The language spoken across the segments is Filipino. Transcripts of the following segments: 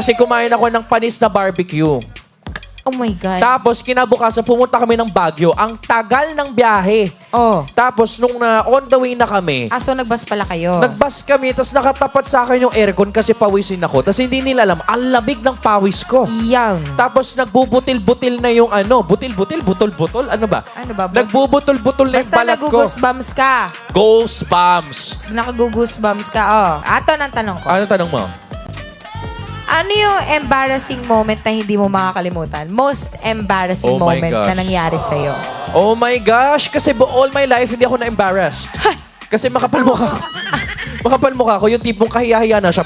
Kasi kumain ako ng panis na barbecue. Oh my God. Tapos kinabukasan pumunta kami ng Baguio. Ang tagal ng biyahe. Oh. Tapos nung on the way na kami, So nagbas pala kayo. nagbus kami, tapos nakatapat sa akin yung aircon kasi pawisin ako. Tapos hindi nila alam, ang lamig ng pawis ko. Yang. Tapos nagbubutil-butil na yung butil-butil, butol-butol, ano ba? Ano ba? Nagbubutul-butul na yung Basta balat ko. nagugusbams ka. Ghost bombs. Nakagugusbams ka. Oh. Ato ng tanong ko. Ano tanong mo? Ano yung embarrassing moment na hindi mo makakalimutan? Most embarrassing Oh my moment gosh. na nangyari sa'yo? Oh my gosh, kasi all my life hindi ako na-embarrassed. Kasi makapal mukha ko. Makapal mukha ko, yung tipong kahiya-hiya na siya.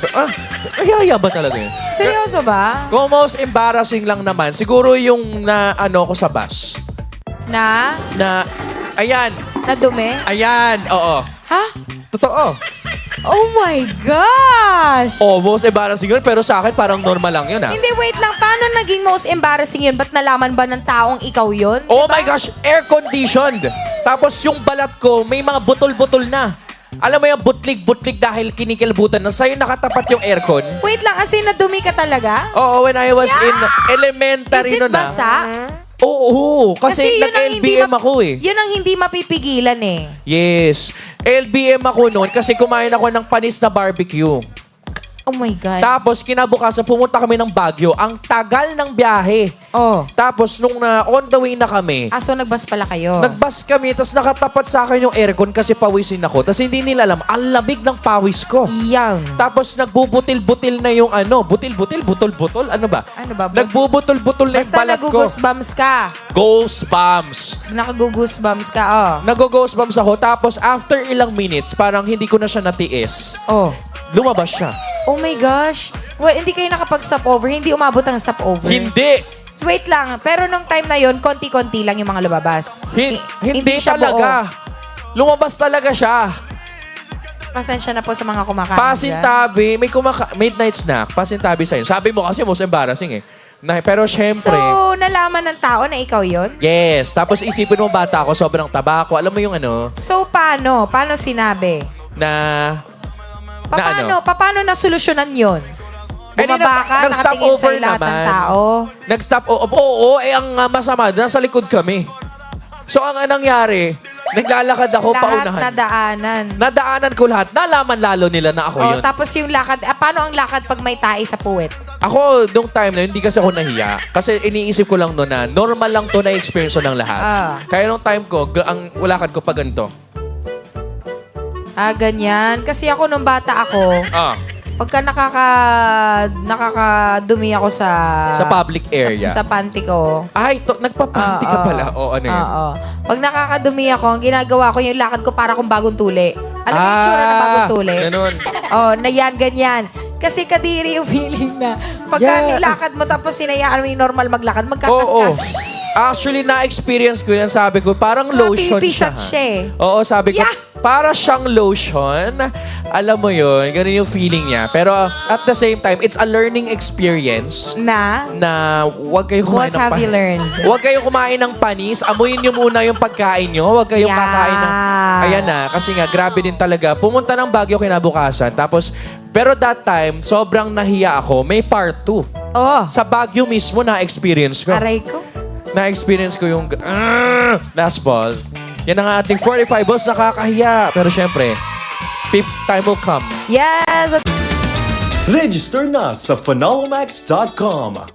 Kahiya-hiya ba talaga yun? Seryoso ba? Kung most embarrassing lang naman, siguro yung na ko sa bus. Na? Ayan, Nadumi? oo. Ha? Totoo. Oh my gosh! Oh, most embarrassing yun, pero sa akin parang normal lang yun, Hindi, wait lang. Paano naging most embarrassing yun? Ba't nalaman ba ng taong ikaw yun? Oh my gosh, air-conditioned. Tapos yung balat ko, may mga butol-butol na. Alam mo yung butlig-butlig dahil kinikilbutan na sa'yo nakatapat yung aircon. Wait lang, as in nadumi ka talaga? Oo, when I was in elementary Is it nun na. basa? Oo, kasi yun ang hindi nag-LBM ako eh. Yun ang hindi mapipigilan eh. Yes. LBM ako noon kasi kumain ako ng panis na barbecue. Oh my God. Tapos kinabukasan pumunta kami ng Baguio. Ang tagal ng biyahe. Oh. Tapos nung on the way na kami, So nagbas pala kayo? nagbus kami, tapos nakatapat sa akin yung aircon kasi pawisin ako. Tapos hindi nila alam, ang lamig ng pawis ko. Yang. Tapos nagbubutil-butil na yung butil-butil, butol-butol, ano ba? Ano ba? Nagbubutul-butul na yung Basta balat ko. nagugusbams ka. Ghost bombs. Nakagugusbams ka, oh. Nag-ghost bombs ako, tapos after ilang minutes, parang hindi ko na siya natiis. Oh. Lumabas siya. Oh my gosh. Well, hindi kayo nakapag-stop over. Hindi umabot ang stop over. Hindi! So wait lang. Pero nung time na yon, konti-konti lang yung mga lumabas. Hindi siya talaga. Lumabas talaga siya. buo. Pasensya na po sa mga kumakain. Pasintabi, midnight snack, pasintabi sa'yo. Sabi mo kasi most embarrassing eh. Pero syempre, So, nalaman ng tao na ikaw yon? yes. Tapos isipin mo bata ako, sobrang tabako. Alam mo yung So, paano? Paano sinabi? Paano nasolusyonan yon? Bumaba ka, nag-stop nakatingin over sa'yo lahat ng naman. tao. Nag-stop over. Oo, ang masama, nasa likod kami. So, ang nangyari, naglalakad ako Lahat paunahan. nadaanan. Nadaanan ko lahat. Nalaman lalo nila na ako yun. Tapos yung lakad, paano ang lakad pag may tae sa puwet? Ako, nung time na yun, hindi kasi ako nahiya. Kasi iniisip ko lang noon na normal lang to na experience ng lahat. Kaya nung time ko, ang lakad ko pa ganito. Ganyan. Kasi ako nung bata ako, pagka nakakadumi ako sa Sa public area. sa panty ko. Ay, nagpapanti ka pala. O, ano yun? Oo. Pag nakakadumi ako, ang ginagawa ko yung lakad ko para kung bagong tuli. Alam mo yung tsura na bagong tuli? Ganun. Na yan, ganyan. Kasi kadiri yung feeling na pagka nilakad mo tapos sinayaan mo yung normal maglakad, magkakaskas. Actually, na-experience ko yan. Sabi ko, parang lotion siya. Napipisat siya eh. Oo, sabi ko, para siyang lotion. Alam mo yun, ganun yung feeling niya. Pero at the same time, it's a learning experience Na? huwag kayong kumain What have you learned? Huwag kayong kumain ng panis. Amuyin niyo muna yung pagkain niyo. Huwag kayong kakain ng... Ayan na, kasi nga, grabe din talaga. Pumunta ng Baguio kinabukasan. Tapos, pero that time, sobrang nahiya ako. May part 2. Sa Baguio mismo na-experience ko. Aray ko. Na-experience ko yung last ball. Yan ang ating 45 balls, nakakahiya. Pero syempre, time will come. Yes! Register na sa phenomenalmax.com.